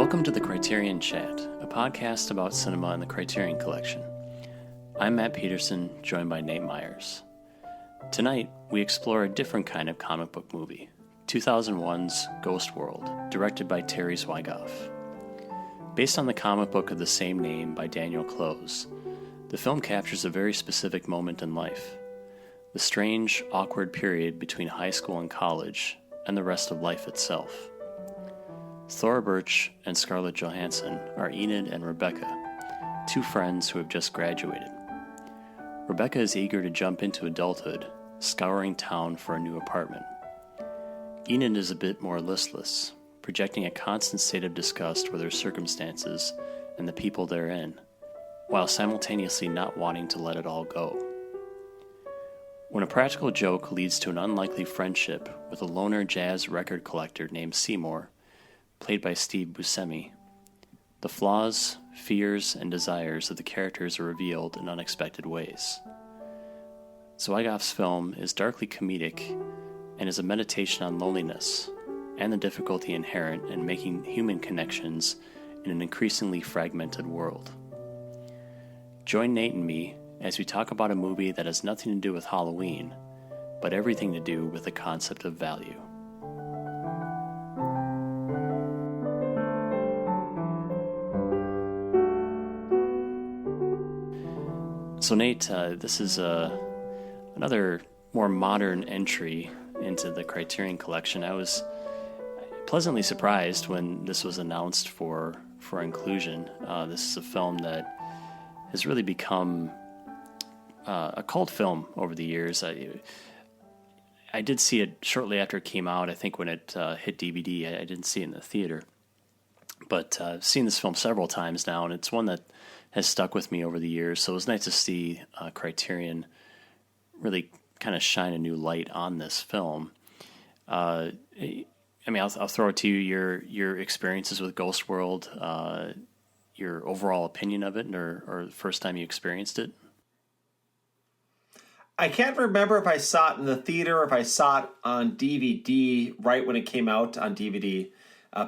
Welcome to the Criterion Chat, a podcast about cinema and the Criterion Collection. I'm Matt Peterson, joined by Nate Myers. Tonight, we explore a different kind of comic book movie, 2001's Ghost World, directed by Terry Zwigoff. Based on the comic book of the same name by Daniel Close, the film captures a very specific moment in life, the strange, awkward period between high school and college, and the rest of life itself. Thora Birch and Scarlett Johansson are Enid and Rebecca, two friends who have just graduated. Rebecca is eager to jump into adulthood, scouring town for a new apartment. Enid is a bit more listless, projecting a constant state of disgust with her circumstances and the people therein, while simultaneously not wanting to let it all go. When a practical joke leads to an unlikely friendship with a loner jazz record collector named Seymour, played by Steve Buscemi, the flaws, fears, and desires of the characters are revealed in unexpected ways. Zwigoff's film is darkly comedic and is a meditation on loneliness and the difficulty inherent in making human connections in an increasingly fragmented world. Join Nate and me as we talk about a movie that has nothing to do with Halloween, but everything to do with the concept of value. So Nate, this is another more modern entry into the Criterion Collection. I was pleasantly surprised when this was announced for inclusion. This is a film that has really become a cult film over the years. I did see it shortly after it came out. I think when it hit DVD, I didn't see it in the theater. But I've seen this film several times now, and it's one that has stuck with me over the years. So it was nice to see Criterion really kind of shine a new light on this film. I'll throw it to you, your experiences with Ghost World, your overall opinion of it, or the first time you experienced it. I can't remember if I saw it in the theater or if I saw it on DVD right when it came out on DVD,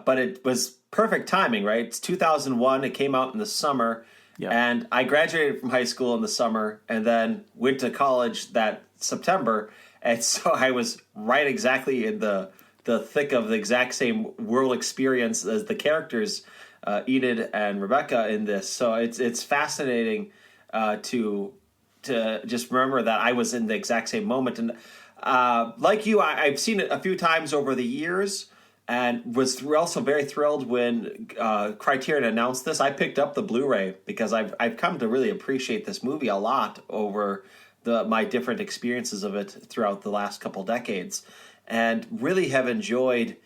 but it was perfect timing, right? It's 2001. It came out in the summer. Yep. And I graduated from high school in the summer and then went to college that September. And so I was right exactly in the thick of the exact same world experience as the characters, Enid and Rebecca, in this. So it's fascinating to just remember that I was in the exact same moment. And like you, I've seen it a few times over the years, and was also very thrilled when Criterion announced this. I picked up the Blu-ray because I've come to really appreciate this movie a lot over my different experiences of it throughout the last couple decades, and really have enjoyed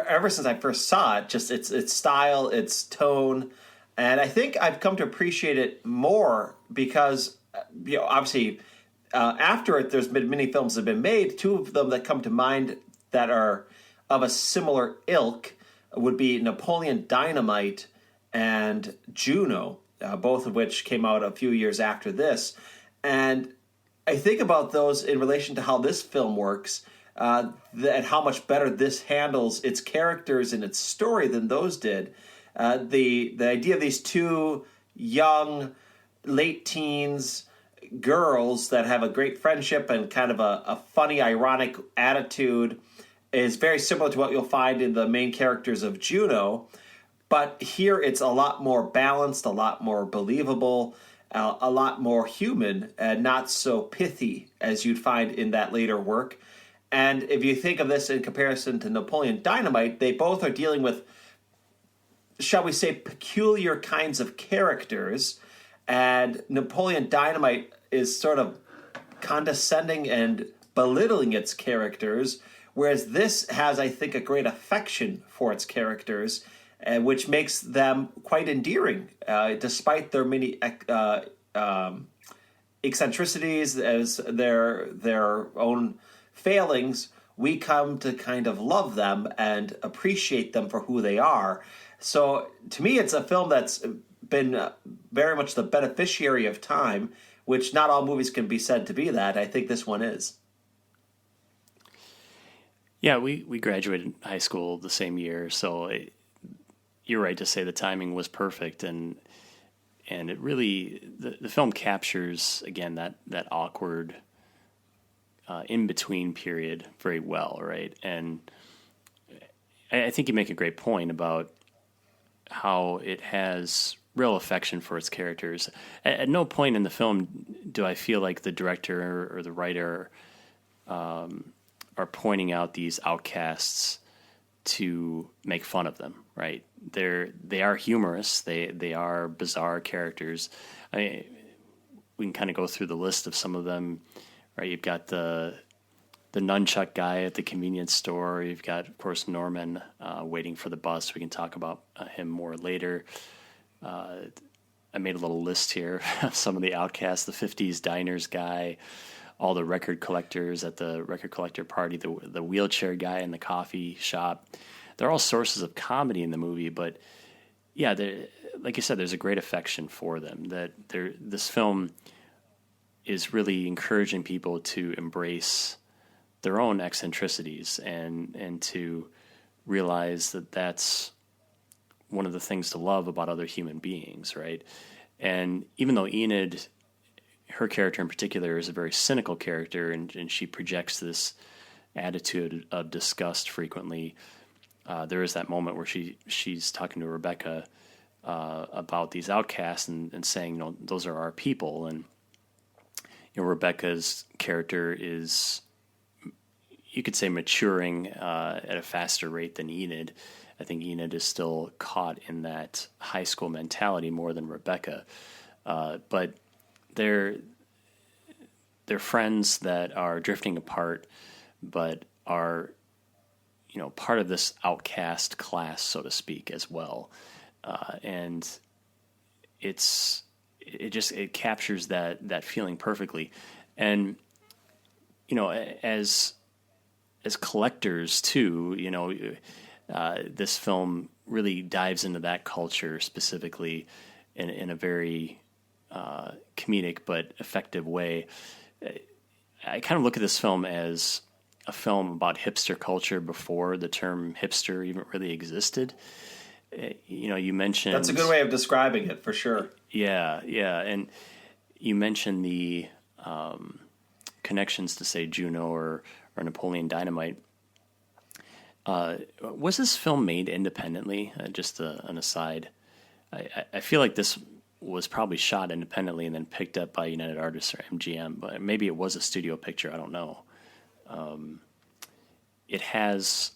ever since I first saw it. Just its style, its tone, and I think I've come to appreciate it more because obviously after it, there's been many films that have been made. Two of them that come to mind that are of a similar ilk would be Napoleon Dynamite and Juno, both of which came out a few years after this. And I think about those in relation to how this film works, and how much better this handles its characters and its story than those did. The idea of these two young, late teens girls that have a great friendship and kind of a funny, ironic attitude is very similar to what you'll find in the main characters of Juno, but here it's a lot more balanced, a lot more believable, a lot more human, and not so pithy as you'd find in that later work. And if you think of this in comparison to Napoleon Dynamite, they both are dealing with, shall we say, peculiar kinds of characters, and Napoleon Dynamite is sort of condescending and belittling its characters, whereas this has, I think, a great affection for its characters, which makes them quite endearing, despite their many eccentricities, as their own failings. We come to kind of love them and appreciate them for who they are. So, to me, it's a film that's been very much the beneficiary of time, which not all movies can be said to be that. I think this one is. Yeah, we graduated high school the same year, so you're right to say the timing was perfect, and it really the film captures again that awkward in between period very well, right? And I think you make a great point about how it has real affection for its characters. At no point in the film do I feel like the director or the writer are pointing out these outcasts to make fun of them, right? They are humorous. They are bizarre characters. We can kind of go through the list of some of them, right? You've got the nunchuck guy at the convenience store. You've got, of course, Norman waiting for the bus. We can talk about him more later. I made a little list here of some of the outcasts, the 50s diners guy, all the record collectors at the record collector party, the wheelchair guy in the coffee shop. They're all sources of comedy in the movie, but yeah, like you said, there's a great affection for them. This film is really encouraging people to embrace their own eccentricities and to realize that that's one of the things to love about other human beings, right? And even though Enid, her character in particular, is a very cynical character, and she projects this attitude of disgust frequently, there is that moment where she's talking to Rebecca about these outcasts and saying, those are our people. And Rebecca's character is, you could say, maturing at a faster rate than Enid. I think Enid is still caught in that high school mentality more than Rebecca. But they're friends that are drifting apart, but are, part of this outcast class, so to speak, as well. And it captures that feeling perfectly. And, as collectors too, this film really dives into that culture specifically in a very comedic but effective way. I kind of look at this film as a film about hipster culture before the term hipster even really existed. You mentioned... That's a good way of describing it, for sure. Yeah. And you mentioned the connections to, say, Juno or Napoleon Dynamite. Was this film made independently? Just an aside. I feel like this was probably shot independently and then picked up by United Artists or MGM, but maybe it was a studio picture. I don't know. It has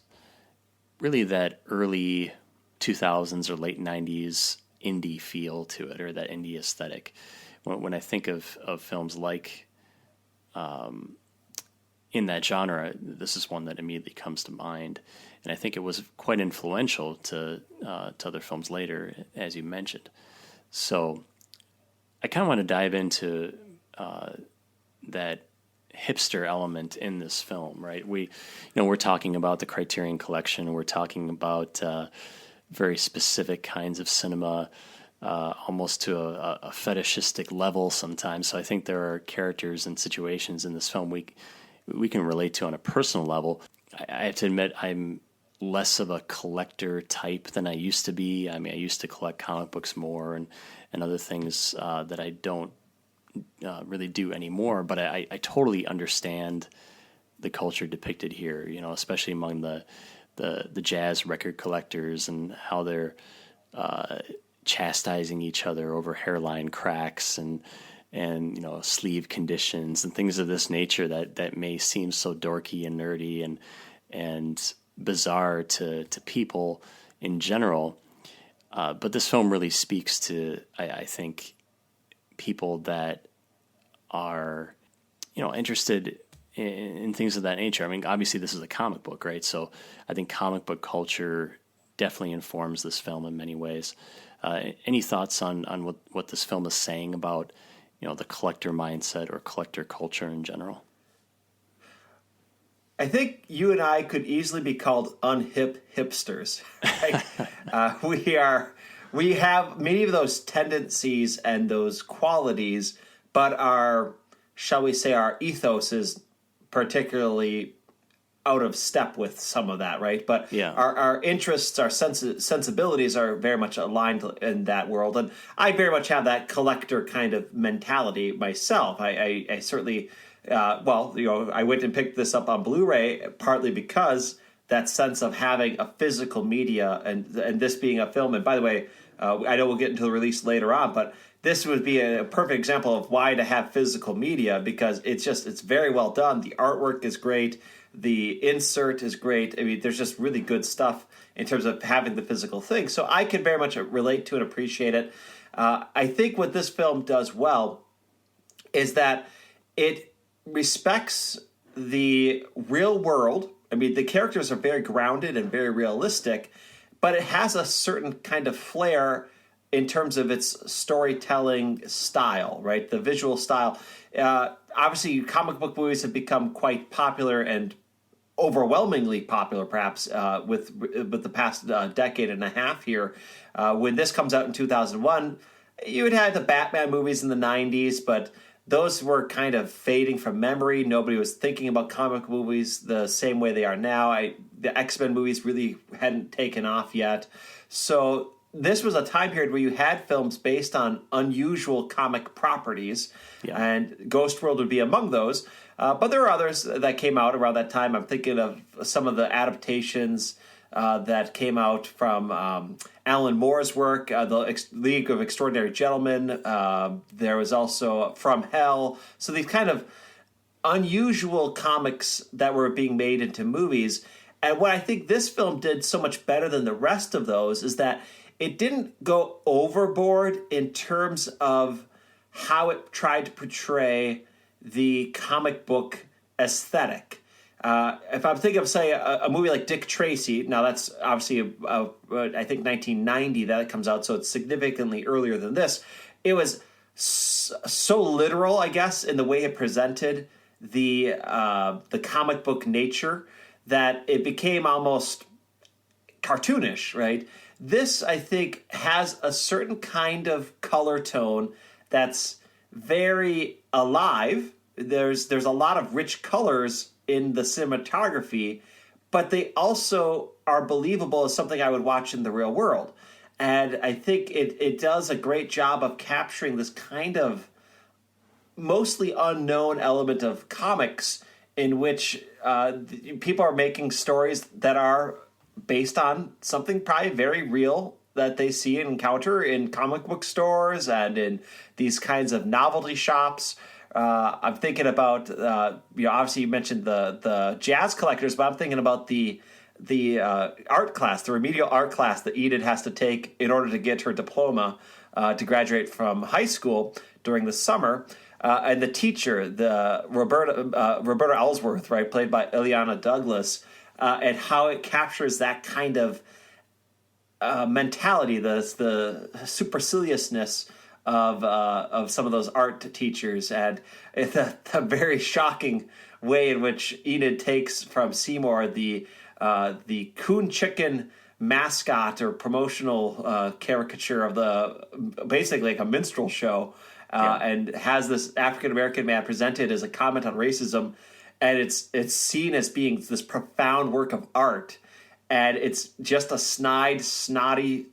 really that early 2000s or late 90s indie feel to it, or that indie aesthetic. When I think of films like in that genre, this is one that immediately comes to mind. And I think it was quite influential to other films later, as you mentioned. So I kind of want to dive into that hipster element in this film, right? We're talking about the Criterion Collection. We're talking about very specific kinds of cinema, almost to a fetishistic level sometimes. So I think there are characters and situations in this film we can relate to on a personal level. I have to admit I'm less of a collector type than I used to be. I mean, I used to collect comic books more and other things that I don't really do anymore. But I totally understand the culture depicted here, especially among the jazz record collectors and how they're chastising each other over hairline cracks and sleeve conditions and things of this nature that may seem so dorky and nerdy and bizarre to people in general. But this film really speaks to, I think, people that are, interested in things of that nature. I mean, obviously this is a comic book, right? So I think comic book culture definitely informs this film in many ways. Any thoughts on what this film is saying about, the collector mindset or collector culture in general? I think you and I could easily be called unhip hipsters. Right? We have many of those tendencies and those qualities, but our ethos is particularly out of step with some of that, right? But Yeah. our interests, our sensibilities are very much aligned in that world. And I very much have that collector kind of mentality myself. I certainly, I went and picked this up on Blu-ray partly because that sense of having a physical media and this being a film. And by the way, I know we'll get into the release later on, but this would be a perfect example of why to have physical media, because it's very well done. The artwork is great. The insert is great. I mean, there's just really good stuff in terms of having the physical thing. So I can very much relate to and appreciate it. I think what this film does well is that it respects the real world. I mean, the characters are very grounded and very realistic, but it has a certain kind of flair in terms of its storytelling style, right? The visual style. Obviously, comic book movies have become quite popular and overwhelmingly popular, perhaps, with the past decade and a half here. When this comes out in 2001, you had had the Batman movies in the 90s, but those were kind of fading from memory. Nobody was thinking about comic movies the same way they are now. The X-Men movies really hadn't taken off yet. So this was a time period where you had films based on unusual comic properties, and Ghost World would be among those. But there are others that came out around that time. I'm thinking of some of the adaptations that came out from Alan Moore's work, the League of Extraordinary Gentlemen. There was also From Hell. So these kind of unusual comics that were being made into movies. And what I think this film did so much better than the rest of those is that it didn't go overboard in terms of how it tried to portray the comic book aesthetic. If I'm thinking of, say, a movie like Dick Tracy, now that's obviously, I think 1990 that it comes out, so it's significantly earlier than this. It was so literal, I guess, in the way it presented the comic book nature that it became almost cartoonish, right? This, I think, has a certain kind of color tone that's very alive. There's a lot of rich colors in the cinematography, but they also are believable as something I would watch in the real world. And I think it does a great job of capturing this kind of mostly unknown element of comics in which people are making stories that are based on something probably very real that they see and encounter in comic book stores and in these kinds of novelty shops. I'm thinking about, obviously you mentioned the jazz collectors, but I'm thinking about the art class, the remedial art class that Enid has to take in order to get her diploma to graduate from high school during the summer. And the teacher, the Roberta Ellsworth, right, played by Ileana Douglas, and how it captures that kind of mentality, the superciliousness of some of those art teachers, and the very shocking way in which Enid takes from Seymour the coon chicken mascot or promotional caricature of basically like a minstrel show, and has this African American man presented as a comment on racism, and it's seen as being this profound work of art, and it's just a snide, snotty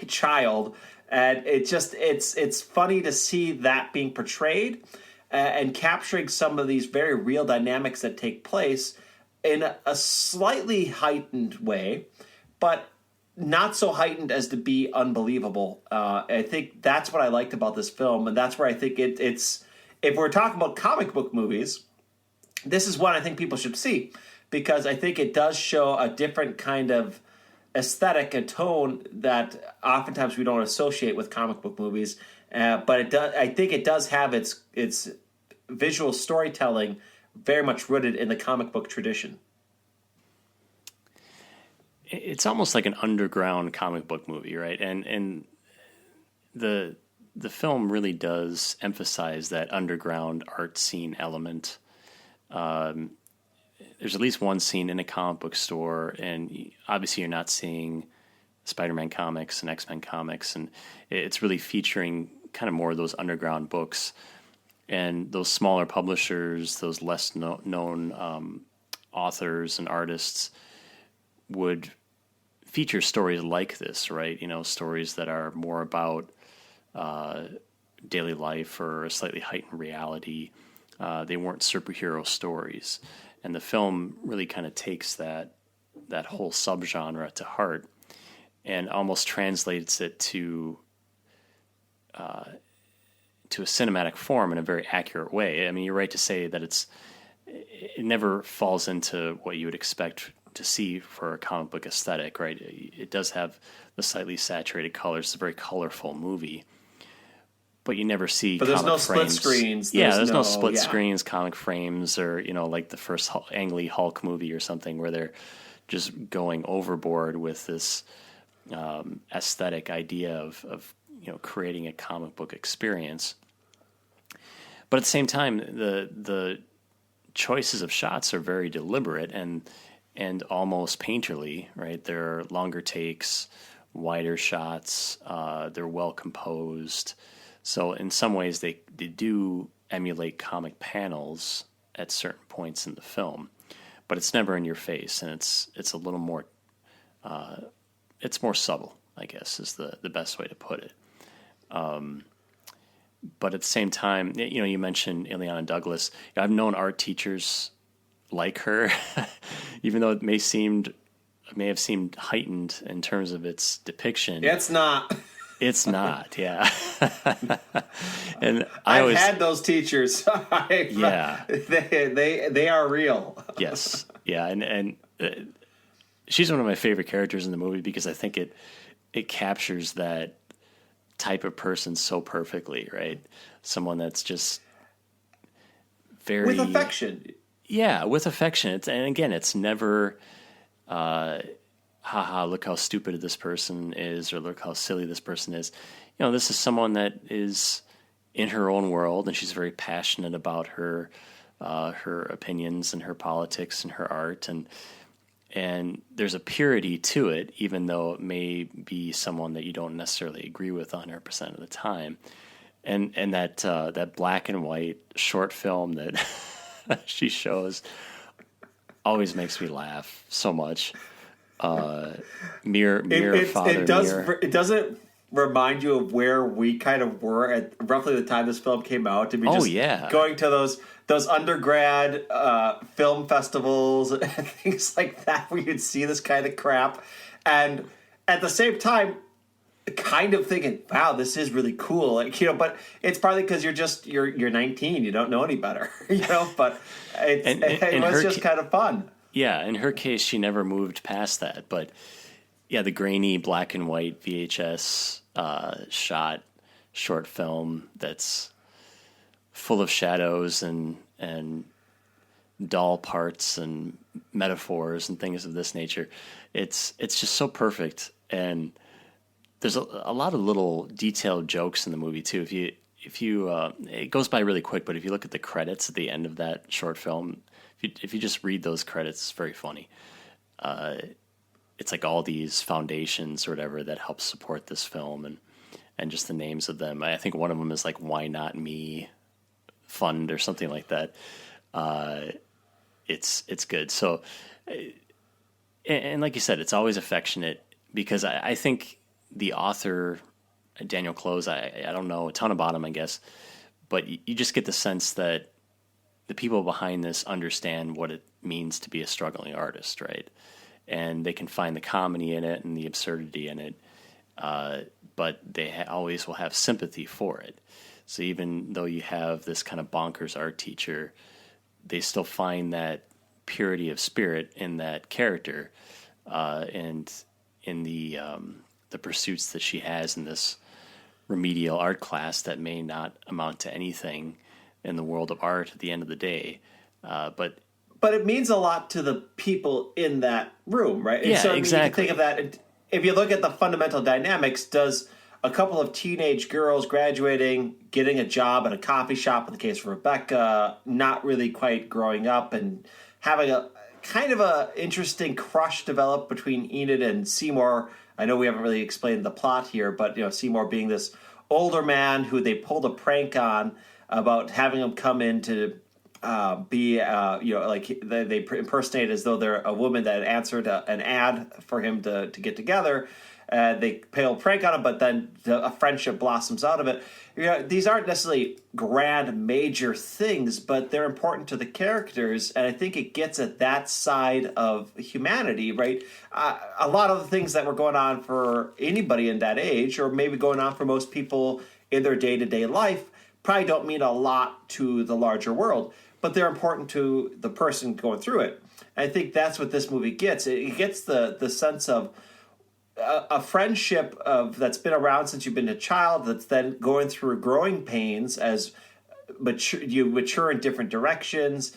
child. And it's funny to see that being portrayed and capturing some of these very real dynamics that take place in a slightly heightened way, but not so heightened as to be unbelievable. I think that's what I liked about this film, and that's where I think it's if we're talking about comic book movies, this is one I think people should see, because I think it does show a different kind of aesthetic and tone that oftentimes we don't associate with comic book movies, but it does. I think it does have its visual storytelling very much rooted in the comic book tradition. It's almost like an underground comic book movie, right? And the film really does emphasize that underground art scene element. There's at least one scene in a comic book store, and obviously you're not seeing Spider-Man comics and X-Men comics, and it's really featuring kind of more of those underground books and those smaller publishers, those less known authors and artists would feature stories like this, right? Stories that are more about daily life or a slightly heightened reality. They weren't superhero stories. And the film really kind of takes that whole subgenre to heart and almost translates it to a cinematic form in a very accurate way. I mean, you're right to say that it never falls into what you would expect to see for a comic book aesthetic, right? It does have the slightly saturated colors. It's a very colorful movie, but you never see. But there's no split screens. There's no split screens, comic frames, or like the first Ang Lee Hulk movie or something, where they're just going overboard with this aesthetic idea of creating a comic book experience. But at the same time, the choices of shots are very deliberate and almost painterly, right? There are longer takes, wider shots. They're well composed. So in some ways, they do emulate comic panels at certain points in the film, but it's never in your face, and it's a little more it's more subtle, I guess, is the best way to put it. But at the same time, you mentioned Ileana Douglas. I've known art teachers like her, even though it may have seemed heightened in terms of its depiction. It's not. It's not, yeah. And I've had those teachers. Yeah, they are real. Yes, yeah, and she's one of my favorite characters in the movie because I think it captures that type of person so perfectly, right? Someone that's just very with affection. Yeah, with affection. And again, it's never, haha, look how stupid this person is, or look how silly this person is. This is someone that is in her own world, and she's very passionate about her opinions and her politics and her art, and there's a purity to it, even though it may be someone that you don't necessarily agree with 100% of the time. And that black and white short film that she always makes me laugh so much. Mirror Father Mirror. It doesn't remind you of where we kind of were at roughly the time this film came out, to be just going to those undergrad film festivals and things like that, where you'd see this kind of crap, and at the same time kind of thinking, wow, this is really cool, but it's probably because you're 19, you don't know any better, but it was just kind of fun. Yeah, in her case, she never moved past that. But yeah, the grainy black and white VHS shot short film that's full of shadows and dull parts and metaphors and things of this nature. It's just so perfect, and there's a lot of little detailed jokes in the movie too. If you it goes by really quick, but if you look at the credits at the end of that short film. If you just read those credits, it's very funny. It's like all these foundations or whatever that help support this film, and just the names of them. I think one of them is like Why Not Me Fund or something like that. It's good. So, and like you said, it's always affectionate because I think the author, Daniel Close, I don't know a ton about him, I guess, but you just get the sense that the people behind this understand what it means to be a struggling artist, right? And they can find the comedy in it and the absurdity in it, but they always will have sympathy for it. So even though you have this kind of bonkers art teacher, they still find that purity of spirit in that character, and in the pursuits that she has in this remedial art class that may not amount to anything in the world of art at the end of the day, but it means a lot to the people in that room, right? And yeah, so, exactly. You can think of that. If you look at the fundamental dynamics, does a couple of teenage girls graduating, getting a job at a coffee shop, in the case of Rebecca, not really quite growing up, and having a kind of a interesting crush develop between Enid and Seymour. I know we haven't really explained the plot here, but Seymour being this older man who they pulled a prank on about having him come in to be like they impersonate as though they're a woman that answered an ad for him to get together. They play a prank on him, but then a friendship blossoms out of it. These aren't necessarily grand major things, but they're important to the characters, and I think it gets at that side of humanity, right? A lot of the things that were going on for anybody in that age, or maybe going on for most people in their day-to-day life, probably don't mean a lot to the larger world, but they're important to the person going through it. And I think that's what this movie gets. It gets the sense of a friendship that's been around since you've been a child, that's then going through growing pains as you mature in different directions,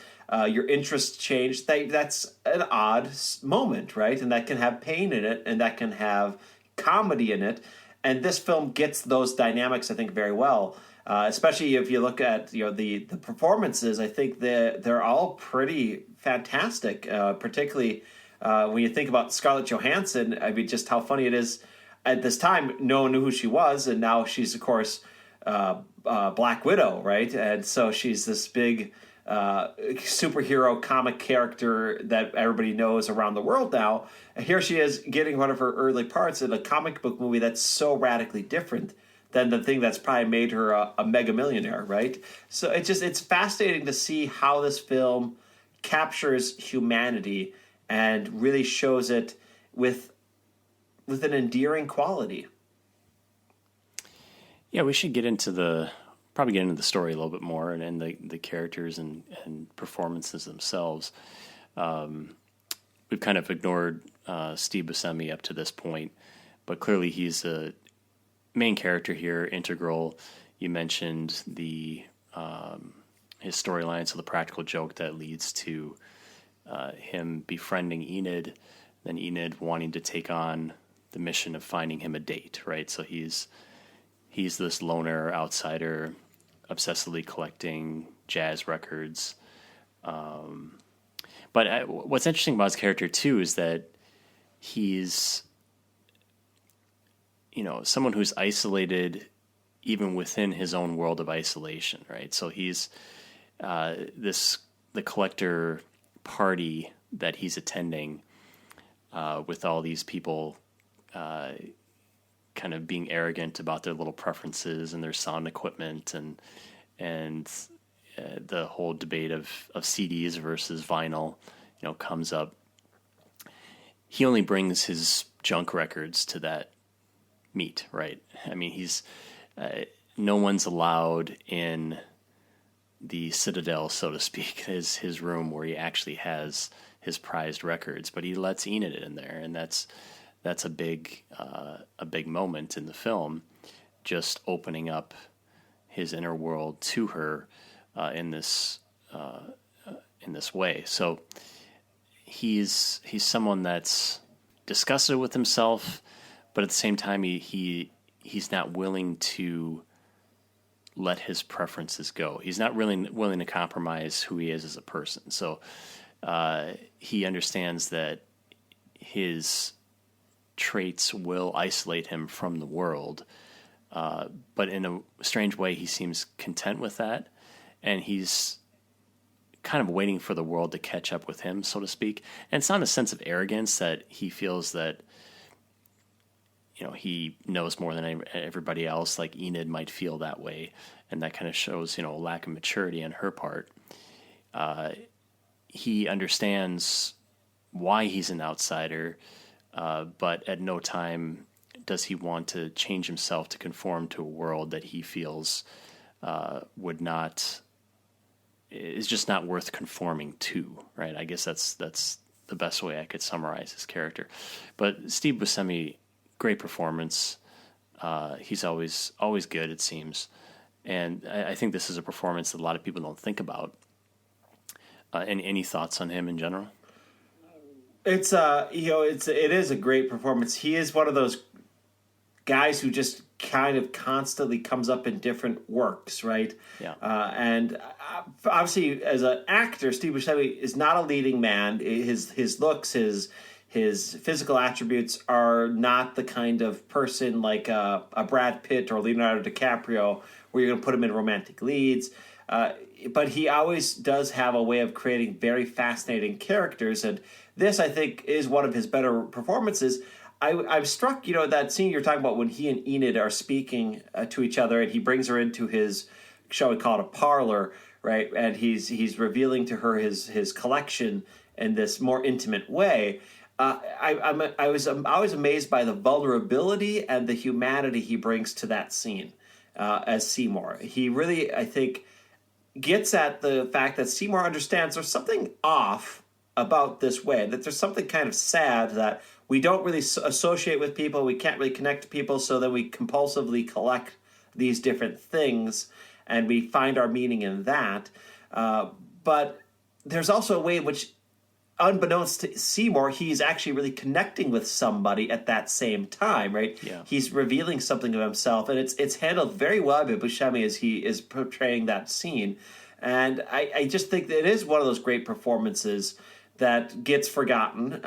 your interests change. That's an odd moment, right? And that can have pain in it, and that can have comedy in it. And this film gets those dynamics, I think, very well. Especially if you look at the performances, I think they're all pretty fantastic. Particularly when you think about Scarlett Johansson, I mean, just how funny it is. At this time, no one knew who she was, and now she's, of course, Black Widow, right? And so she's this big superhero comic character that everybody knows around the world now. And here she is getting one of her early parts in a comic book movie that's so radically different than the thing that's probably made her a mega millionaire, right? So it's fascinating to see how this film captures humanity and really shows it with an endearing quality. Yeah, we should probably get into the story a little bit more and the characters and performances themselves. We've kind of ignored Steve Buscemi up to this point, but clearly he's a main character here, integral. You mentioned his storyline, so the practical joke that leads to him befriending Enid, then Enid wanting to take on the mission of finding him a date, right? So he's this loner outsider, obsessively collecting jazz records. But what's interesting about his character too is that he's someone who's isolated even within his own world of isolation, right? So he's the collector party that he's attending with all these people kind of being arrogant about their little preferences and their sound equipment and the whole debate of CDs versus vinyl, comes up. He only brings his junk records to that meet, right? I mean, he's no one's allowed in the Citadel, so to speak, his room where he actually has his prized records, but he lets Enid in there, and that's a big moment in the film, just opening up his inner world to her in this way. So he's someone that's disgusted with himself, but at the same time he's not willing to let his preferences go. He's not really willing to compromise who he is as a person. So he understands that his traits will isolate him from the world, but in a strange way he seems content with that, and he's kind of waiting for the world to catch up with him, so to speak. And it's not a sense of arrogance that he feels that he knows more than everybody else, like Enid might feel that way, and that kind of shows a lack of maturity on her part. He understands why he's an outsider, but at no time does he want to change himself to conform to a world that he feels is just not worth conforming to, right? I guess that's the best way I could summarize his character. But Steve Buscemi, great performance. He's always good, it seems, and I think this is a performance that a lot of people don't think about. Any thoughts on him in general? It is a great performance. He is one of those guys who just kind of constantly comes up in different works, right? Yeah. And obviously, as an actor, Steve Buscemi is not a leading man. His looks, his physical attributes are not the kind of person like a Brad Pitt or Leonardo DiCaprio where you're going to put him in romantic leads. But he always does have a way of creating very fascinating characters, and this, I think, is one of his better performances. I'm struck, that scene you're talking about when he and Enid are speaking to each other, and he brings her into his, shall we call it, a parlor, right? And he's revealing to her his collection in this more intimate way. I was always amazed by the vulnerability and the humanity he brings to that scene as Seymour. He really, I think, gets at the fact that Seymour understands there's something off about this way, that there's something kind of sad that we don't really associate with people, we can't really connect to people, so that we compulsively collect these different things and we find our meaning in that. But there's also a way in which, unbeknownst to Seymour, he's actually really connecting with somebody at that same time, right? Yeah. He's revealing something of himself, and it's handled very well by Buscemi as he is portraying that scene. And I just think that it is one of those great performances that gets forgotten,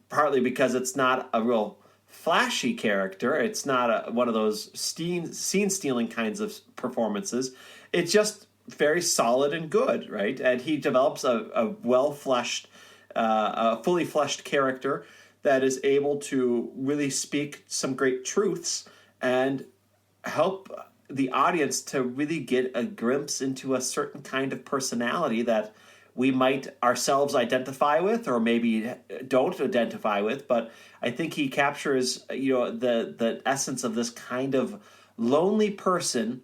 partly because it's not a real flashy character. It's not one of those scene-stealing kinds of performances. It's just very solid and good, right? And he develops a well-fleshed, a fully fleshed character that is able to really speak some great truths and help the audience to really get a glimpse into a certain kind of personality that we might ourselves identify with, or maybe don't identify with. But I think he captures, the essence of this kind of lonely person,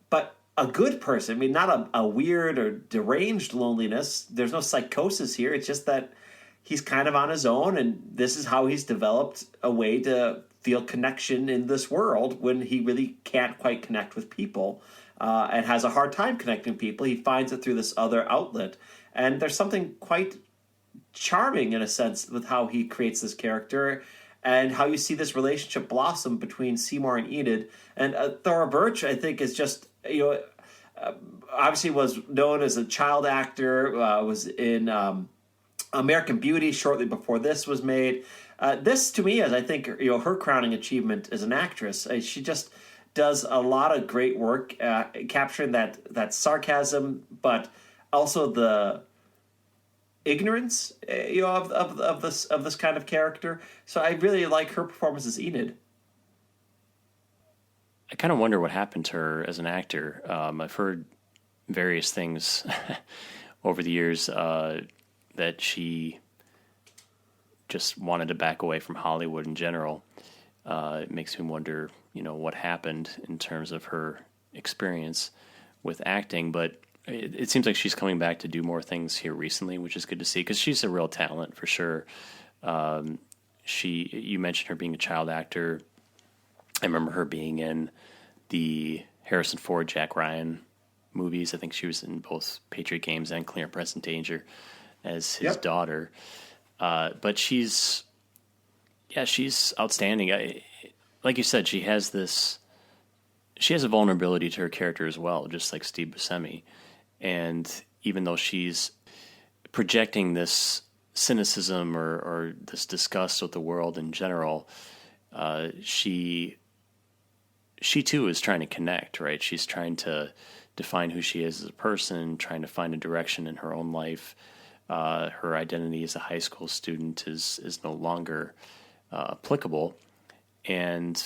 but a good person. I mean, not a weird or deranged loneliness. There's no psychosis here. It's just that he's kind of on his own, and this is how he's developed a way to feel connection in this world when he really can't quite connect with people and has a hard time connecting with people. He finds it through this other outlet. And there's something quite charming, in a sense, with how he creates this character and how you see this relationship blossom between Seymour and Enid. And Thora Birch, I think, is just, obviously was known as a child actor, was in American Beauty shortly before this was made. This, to me, is, I think, her crowning achievement as an actress. She just does a lot of great work capturing that sarcasm, but also the ignorance, of this kind of character. So I really like her performance as Enid. I kind of wonder what happened to her as an actor. I've heard various things over the years that she just wanted to back away from Hollywood in general. It makes me wonder, what happened in terms of her experience with acting, but it seems like she's coming back to do more things here recently, which is good to see because she's a real talent for sure. You mentioned her being a child actor. I remember her being in the Harrison Ford, Jack Ryan movies. I think she was in both Patriot Games and Clear and Present Danger as his daughter. But she's outstanding. Like you said, she has a vulnerability to her character as well, just like Steve Buscemi. And even though she's projecting this cynicism or this disgust with the world in general, she too is trying to connect, right? She's trying to define who she is as a person, trying to find a direction in her own life. Her identity as a high school student is no longer applicable. And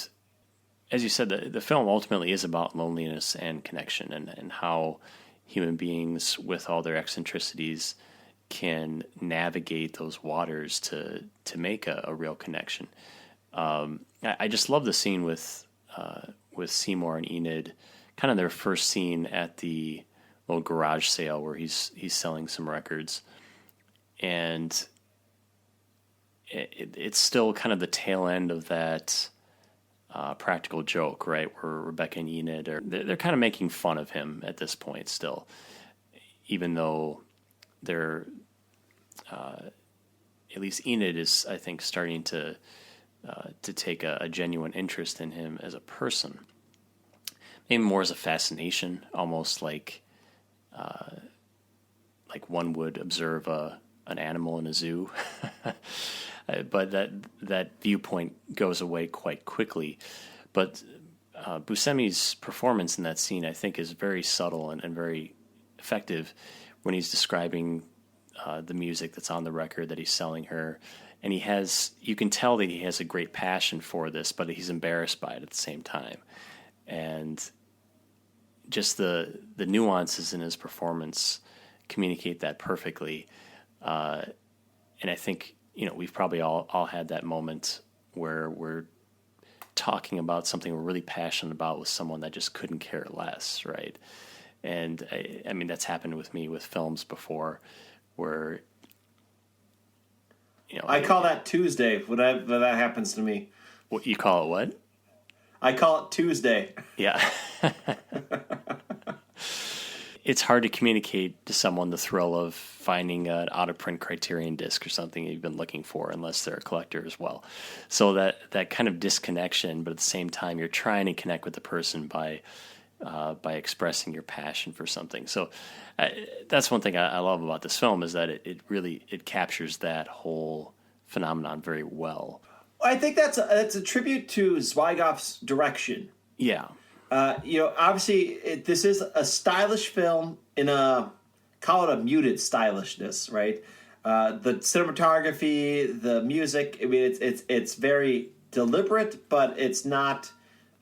as you said, the film ultimately is about loneliness and connection and how human beings with all their eccentricities can navigate those waters to make a real connection. I just love the scene with Seymour and Enid, kind of their first scene at the little garage sale where he's selling some records. And it's still kind of the tail end of that practical joke, right? Where Rebecca and Enid they're kind of making fun of him at this point still, even though they're at least Enid is, I think, starting to take a genuine interest in him as a person, maybe more as a fascination, almost like one would observe an animal in a zoo. But that viewpoint goes away quite quickly. But Buscemi's performance in that scene, I think, is very subtle and very effective when he's describing the music that's on the record that he's selling her. And you can tell that he has a great passion for this, but he's embarrassed by it at the same time. And just the nuances in his performance communicate that perfectly. And I think, we've probably all had that moment where we're talking about something we're really passionate about with someone that just couldn't care less, right? And I mean, that's happened with me with films before where, I call that Tuesday when that happens to me. What you call it? What? I call it Tuesday. Yeah. It's hard to communicate to someone the thrill of finding an out-of-print Criterion disc or something you've been looking for, unless they're a collector as well. So that kind of disconnection, but at the same time, you're trying to connect with the person by expressing your passion for something. So that's one thing I love about this film, is that it really captures that whole phenomenon very well. I think that's a tribute to Zwigoff's direction. Yeah. Obviously, this is a stylish film call it a muted stylishness, right? The cinematography, the music, I mean, it's very deliberate, but it's not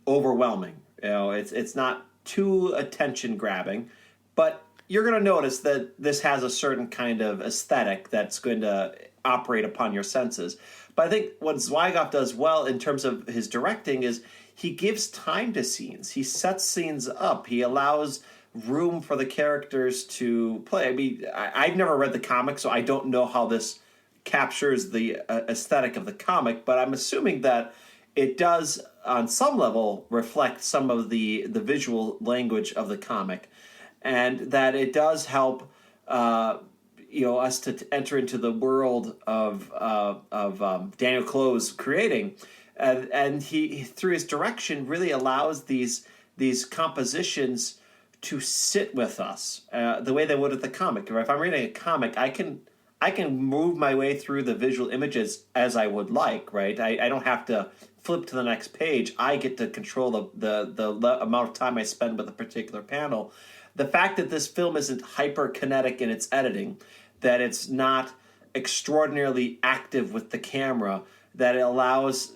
overwhelming. It's not too attention grabbing, but you're going to notice that this has a certain kind of aesthetic that's going to operate upon your senses. But I think what Zwigoff does well in terms of his directing is he gives time to scenes. He sets scenes up. He allows room for the characters to play. I mean, I've never read the comic, so I don't know how this captures the aesthetic of the comic, but I'm assuming that it does, on some level, reflect some of the visual language of the comic, and that it does help us to enter into the world of Daniel Clowes creating, and he through his direction really allows these compositions to sit with us the way they would with the comic. If I'm reading a comic, I can move my way through the visual images as I would like, right? I don't have to flip to the next page. I get to control the amount of time I spend with a particular panel. The fact that this film isn't hyper-kinetic in its editing, that it's not extraordinarily active with the camera, that it allows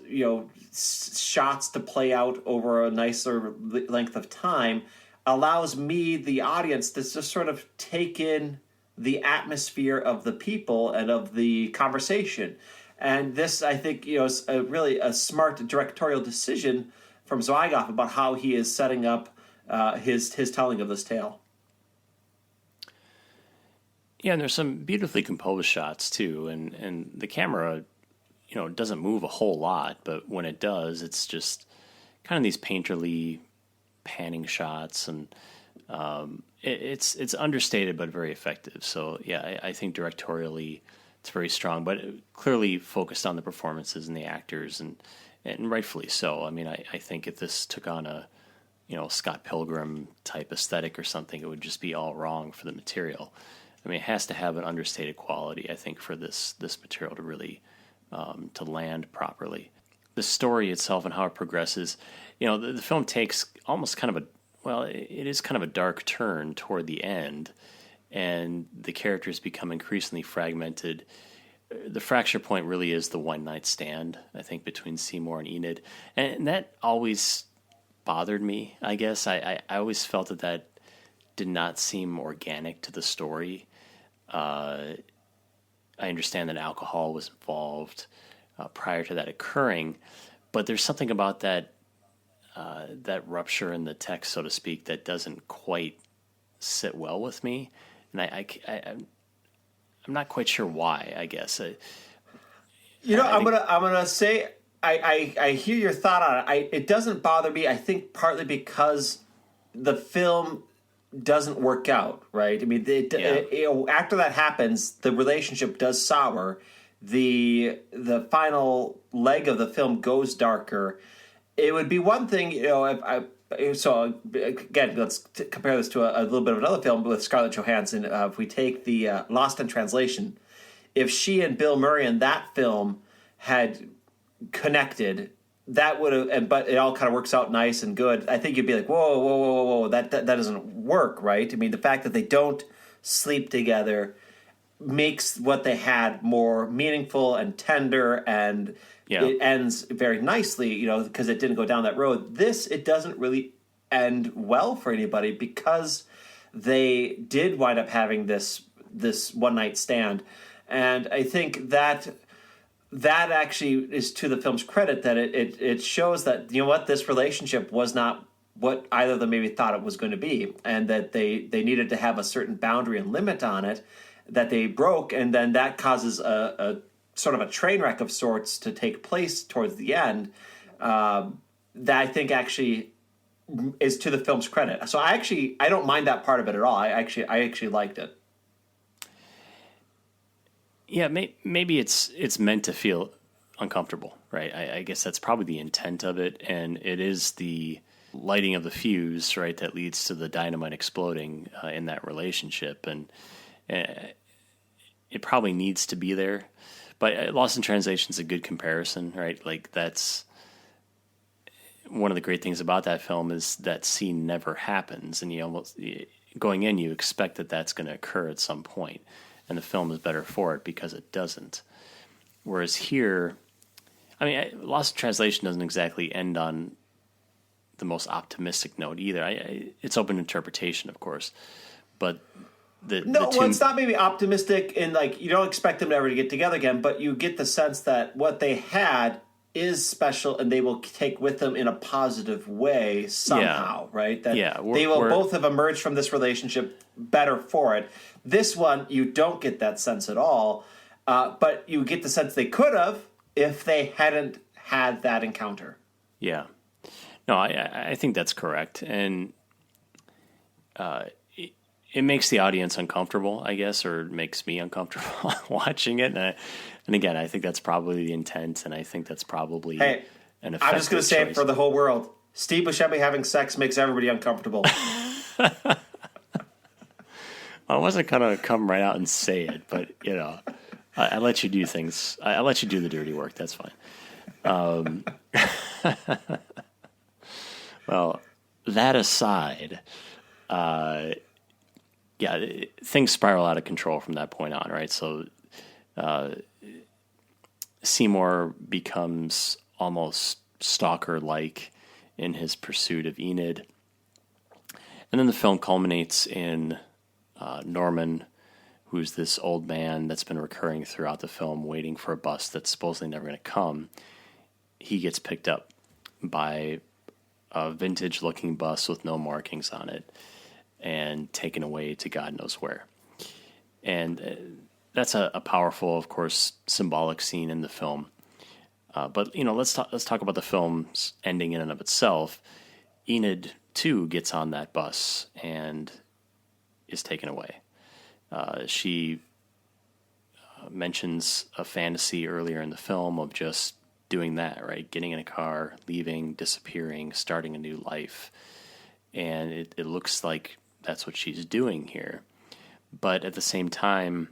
shots to play out over a nicer length of time, allows me, the audience, to just sort of take in the atmosphere of the people and of the conversation. And this, I think, is really a smart directorial decision from Zwigoff about how he is setting up his telling of this tale. Yeah, and there's some beautifully composed shots too, and the camera, doesn't move a whole lot, but when it does, it's just kind of these painterly panning shots, and it's understated but very effective. So yeah, I think directorially it's very strong, but clearly focused on the performances and the actors, and rightfully so. I mean, I think if this took on a Scott Pilgrim type aesthetic or something, it would just be all wrong for the material. I mean, it has to have an understated quality, I think, for this material to really to land properly. The story itself and how it progresses, the film takes almost kind of it is kind of a dark turn toward the end, and the characters become increasingly fragmented. The fracture point really is the one night stand, I think, between Seymour and Enid, and that always bothered me, I guess. I always felt that did not seem organic to the story. I understand that alcohol was involved prior to that occurring, but there's something about that rupture in the text, so to speak, that doesn't quite sit well with me, and I'm not quite sure why. I guess I'm gonna say I hear your thought on it. It doesn't bother me. I think partly because the film doesn't work out, right? I mean, after that happens, the relationship does sour. The final leg of the film goes darker. It would be one thing, so again, let's compare this to a little bit of another film with Scarlett Johansson. If we take the Lost in Translation, if she and Bill Murray in that film had connected that would have, but it all kind of works out nice and good. I think you'd be like, whoa, whoa, whoa, whoa, whoa, that doesn't work, right? I mean, the fact that they don't sleep together makes what they had more meaningful and tender, and it ends very nicely, because it didn't go down that road. This, it doesn't really end well for anybody because they did wind up having this one night stand, and I think that actually is to the film's credit, that it shows that, this relationship was not what either of them maybe thought it was going to be, and that they needed to have a certain boundary and limit on it that they broke, and then that causes a sort of a train wreck of sorts to take place towards the end, that I think actually is to the film's credit. So I don't mind that part of it at all. I actually liked it. Yeah, maybe it's meant to feel uncomfortable, right? I guess that's probably the intent of it, and it is the lighting of the fuse, right, that leads to the dynamite exploding in that relationship, and it probably needs to be there. But Lost in Translation is a good comparison, right? Like, that's one of the great things about that film is that scene never happens, and going in, you expect that that's going to occur at some point, and the film is better for it because it doesn't. Whereas here, I mean, Lost in Translation doesn't exactly end on the most optimistic note either. It's open interpretation, of course, but it's not maybe optimistic in, like, you don't expect them ever to get together again, but you get the sense that what they had is special, and they will take with them in a positive way somehow, right? That they will both have emerged from this relationship better for it. This one, you don't get that sense at all, but you get the sense they could have if they hadn't had that encounter. Yeah. No, I think that's correct, and it makes the audience uncomfortable, I guess, or it makes me uncomfortable watching it. And again, I think that's probably the intent, and I think that's probably an effective I'm just going to say choice. It for the whole world. Steve Buscemi having sex makes everybody uncomfortable. I wasn't going to come right out and say it, but, I let you do things. I let you do the dirty work. That's fine. Well, that aside, things spiral out of control from that point on, right? So Seymour becomes almost stalker-like in his pursuit of Enid. And then the film culminates in Norman, who's this old man that's been recurring throughout the film, waiting for a bus that's supposedly never going to come. He gets picked up by a vintage-looking bus with no markings on it and taken away to God knows where. And that's a powerful, of course, symbolic scene in the film. But let's talk about the film's ending in and of itself. Enid too gets on that bus and is taken away. She mentions a fantasy earlier in the film of just doing that, right? Getting in a car, leaving, disappearing, starting a new life. And it looks like that's what she's doing here. But at the same time,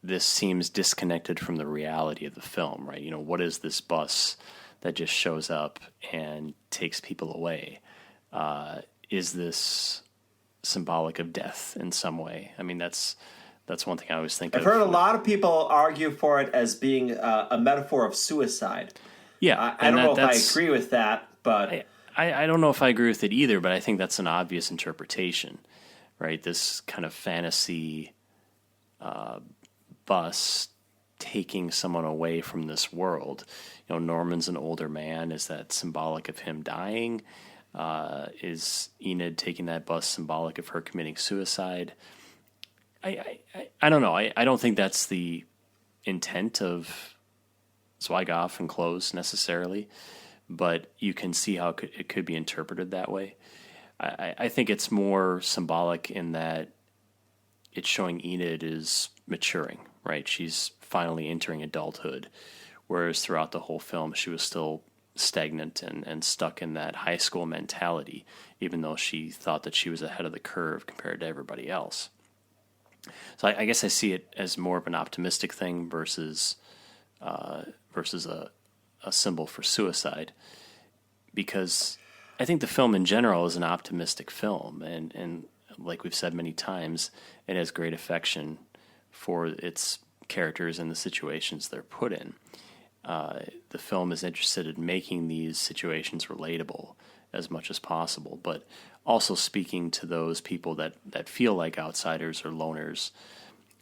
this seems disconnected from the reality of the film, right? What is this bus that just shows up and takes people away? Is this symbolic of death in some way? I mean, that's one thing I always think of. I've heard a lot of people argue for it as being a metaphor of suicide. Yeah. I don't know if I agree with that, but... I don't know if I agree with it either, but I think that's an obvious interpretation, right? This kind of fantasy bus taking someone away from this world. Norman's an older man. Is that symbolic of him dying? Is Enid taking that bus symbolic of her committing suicide? I don't know. I don't think that's the intent of Zwigoff and Close necessarily, but you can see how it could be interpreted that way. I think it's more symbolic in that it's showing Enid is maturing, right? She's finally entering adulthood, whereas throughout the whole film she was still stagnant and stuck in that high school mentality, even though she thought that she was ahead of the curve compared to everybody else. So I guess I see it as more of an optimistic thing versus a a symbol for suicide, because I think the film in general is an optimistic film, and like we've said many times, it has great affection for its characters and the situations they're put in. The film is interested in making these situations relatable as much as possible, but also speaking to those people that feel like outsiders or loners.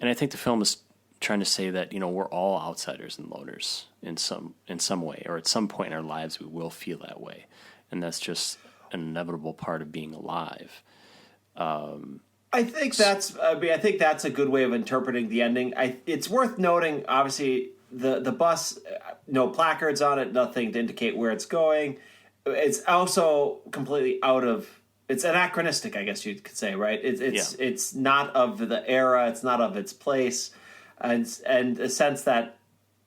And I think the film is trying to say that, we're all outsiders and loners in some way, or at some point in our lives we will feel that way. And that's just an inevitable part of being alive. I think that's a good way of interpreting the ending. It's worth noting, obviously, the bus, no placards on it, nothing to indicate where it's going. It's also completely it's anachronistic, I guess you could say, right? It's not of the era, it's not of its place, and a sense that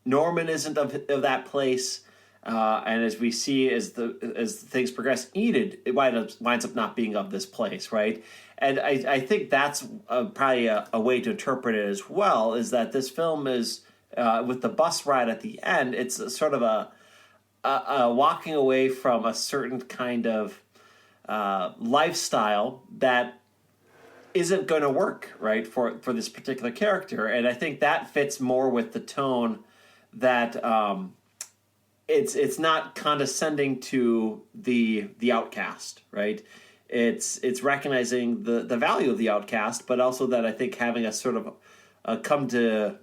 Norman isn't of that place. And as we see, as things progress, Enid, it winds up not being of this place, right? And I think that's probably a way to interpret it as well, is that this film is, with the bus ride at the end, it's a sort of a walking away from a certain kind of lifestyle that isn't going to work, right, for this particular character. And I think that fits more with the tone that it's not condescending to the outcast, right? It's recognizing the value of the outcast, but also that I think having a sort of a come to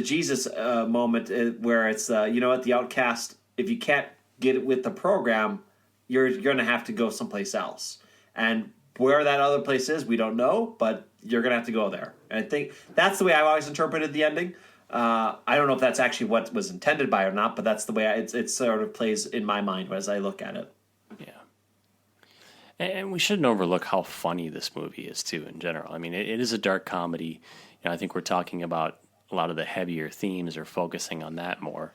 Jesus moment where it's the outcast, if you can't get it with the program, you're going to have to go someplace else. And where that other place is, we don't know, but you're going to have to go there. And I think that's the way I've always interpreted the ending. I don't know if that's actually what was intended by or not, but that's the way it sort of plays in my mind as I look at it. Yeah. And we shouldn't overlook how funny this movie is, too, in general. I mean, it is a dark comedy. I think we're talking about a lot of the heavier themes or focusing on that more.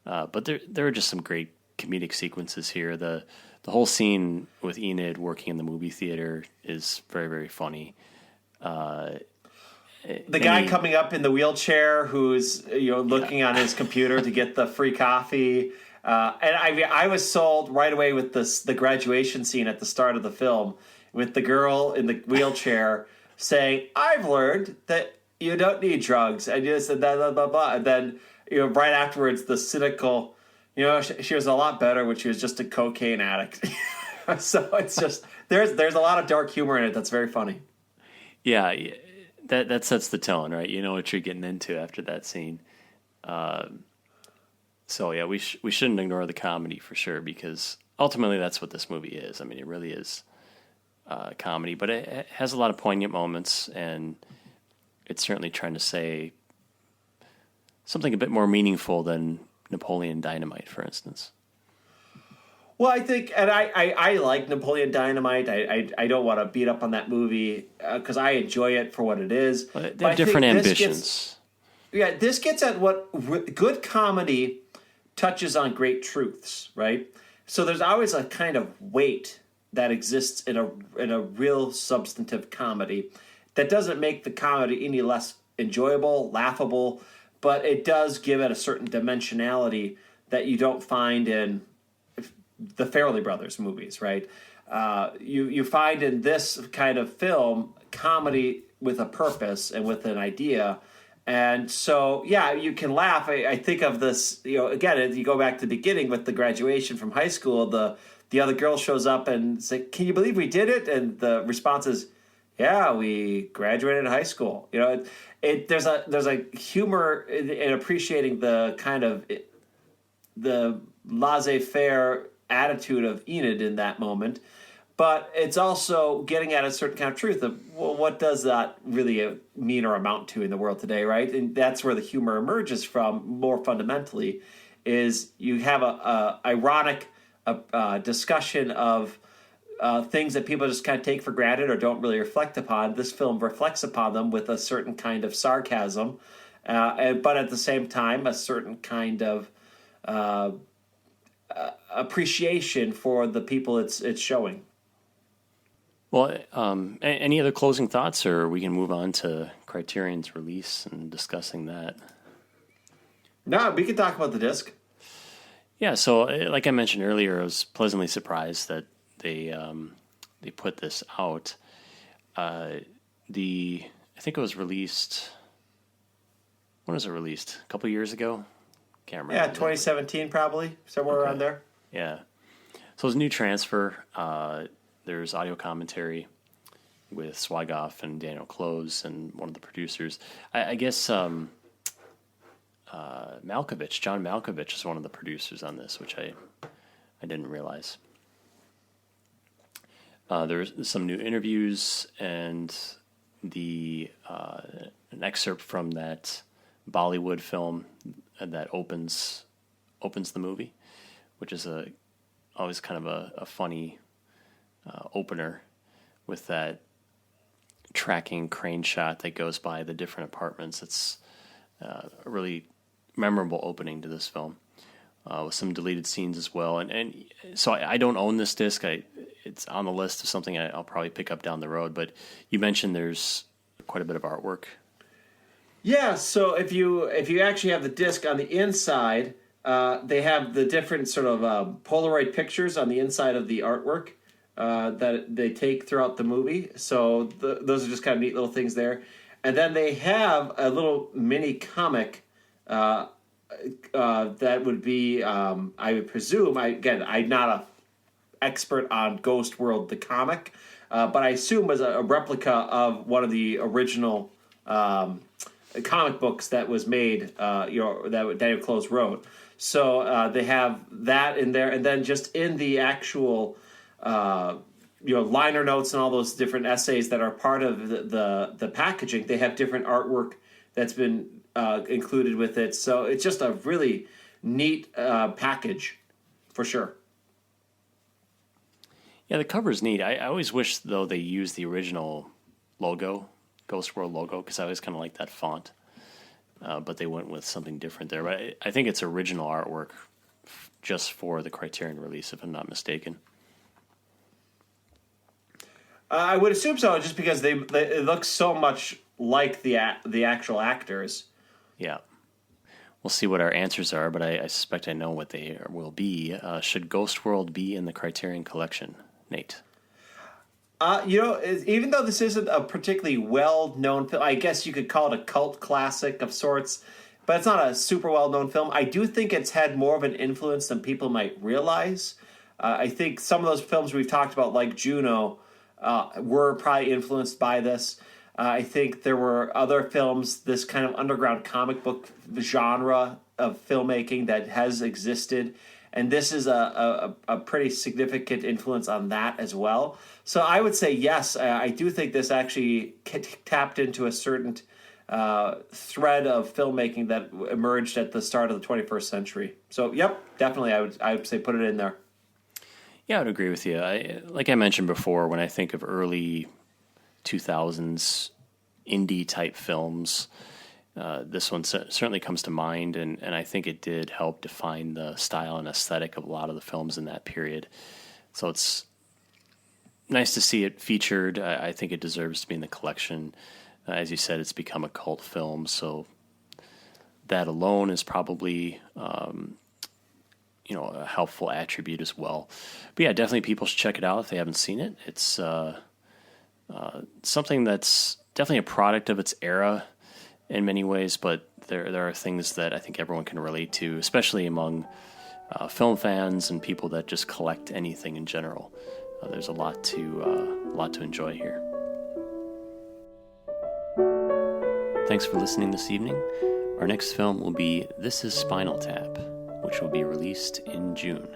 But there are just some great comedic sequences here. The whole scene with Enid working in the movie theater is very, very funny. The guy coming up in the wheelchair who's looking on his computer to get the free coffee. And I was sold right away with the graduation scene at the start of the film with the girl in the wheelchair saying, "I've learned that you don't need drugs." And you said blah, blah, blah, blah. And then right afterwards, the cynical, she was a lot better when she was just a cocaine addict. So it's just there's a lot of dark humor in it that's very funny. Yeah. That sets the tone, right? You know what you're getting into after that scene. So yeah, we shouldn't ignore the comedy for sure, because ultimately that's what this movie is. I mean, it really is comedy, but it has a lot of poignant moments, and it's certainly trying to say something a bit more meaningful than Napoleon Dynamite, for instance. Well, I think, and I like Napoleon Dynamite. I don't want to beat up on that movie because I enjoy it for what it is. But they have different ambitions. This gets at what good comedy touches on great truths, right? So there's always a kind of weight that exists in a real substantive comedy that doesn't make the comedy any less enjoyable, laughable, but it does give it a certain dimensionality that you don't find in the Farrelly Brothers movies, right? You find in this kind of film comedy with a purpose and with an idea. And so, yeah, you can laugh. I think of this, again, you go back to the beginning with the graduation from high school, the other girl shows up and says, "Can you believe we did it?" And the response is, "Yeah, we graduated high school." There's a humor in appreciating the kind of the laissez-faire attitude of Enid in that moment, but it's also getting at a certain kind of truth of, well, what does that really mean or amount to in the world today, right? And that's where the humor emerges from more fundamentally, is you have a ironic discussion of things that people just kind of take for granted or don't really reflect upon. This film reflects upon them with a certain kind of sarcasm, but at the same time, a certain kind of appreciation for the people it's showing. Well, any other closing thoughts, or we can move on to Criterion's release and discussing that? No, we can talk about the disc. Yeah, so like I mentioned earlier, I was pleasantly surprised that they put this out. Uh, I think it was released. When was it released? A couple years ago? Can't remember. Yeah, exactly. 2017 probably, somewhere around there. Yeah. So it's a new transfer. There's audio commentary with Zwigoff and Daniel Close and one of the producers. I guess John Malkovich is one of the producers on this, which I didn't realize. There's some new interviews and an excerpt from that Bollywood film that opens the movie, which is always kind of a funny opener with that tracking crane shot that goes by the different apartments. It's a really memorable opening to this film, with some deleted scenes as well. And so I don't own this disc. It's on the list of something I'll probably pick up down the road. But you mentioned there's quite a bit of artwork. Yeah, so if you actually have the disc on the inside, they have the different sort of Polaroid pictures on the inside of the artwork that they take throughout the movie. So those are just kind of neat little things there. And then they have a little mini comic that would be, I would presume, I'm not an expert on Ghost World, the comic, but I assume was a replica of one of the original comic books that was made, that Daniel Close wrote. So they have that in there, and then just in the actual, liner notes and all those different essays that are part of the packaging, they have different artwork that's been included with it. So it's just a really neat package, for sure. Yeah, the cover's neat. I always wish, though, they used the original logo, Ghost World logo, because I always kind of like that font. But they went with something different there. But I think it's original artwork just for the Criterion release, if I'm not mistaken. I would assume so, just because it looks so much like the actual actors. Yeah. We'll see what our answers are, but I suspect I know what they will be. Should Ghost World be in the Criterion collection, Nate? Even though this isn't a particularly well-known film, I guess you could call it a cult classic of sorts, but it's not a super well-known film. I do think it's had more of an influence than people might realize. I think some of those films we've talked about, like Juno, were probably influenced by this. I think there were other films, this kind of underground comic book genre of filmmaking that has existed, and this is a pretty significant influence on that as well. So I would say yes, I do think this actually tapped into a certain thread of filmmaking that emerged at the start of the 21st century. So yep, definitely I would say put it in there. Yeah, I would agree with you. Like I mentioned before, when I think of early 2000s indie-type films, this one certainly comes to mind, and I think it did help define the style and aesthetic of a lot of the films in that period. So it's nice to see it featured. I think it deserves to be in the collection. As you said, it's become a cult film, so that alone is probably a helpful attribute as well. But yeah, definitely people should check it out if they haven't seen it. It's something that's definitely a product of its era in many ways, but there are things that I think everyone can relate to, especially among film fans and people that just collect anything in general. There's a lot to enjoy here. Thanks for listening this evening. Our next film will be This Is Spinal Tap, which will be released in June.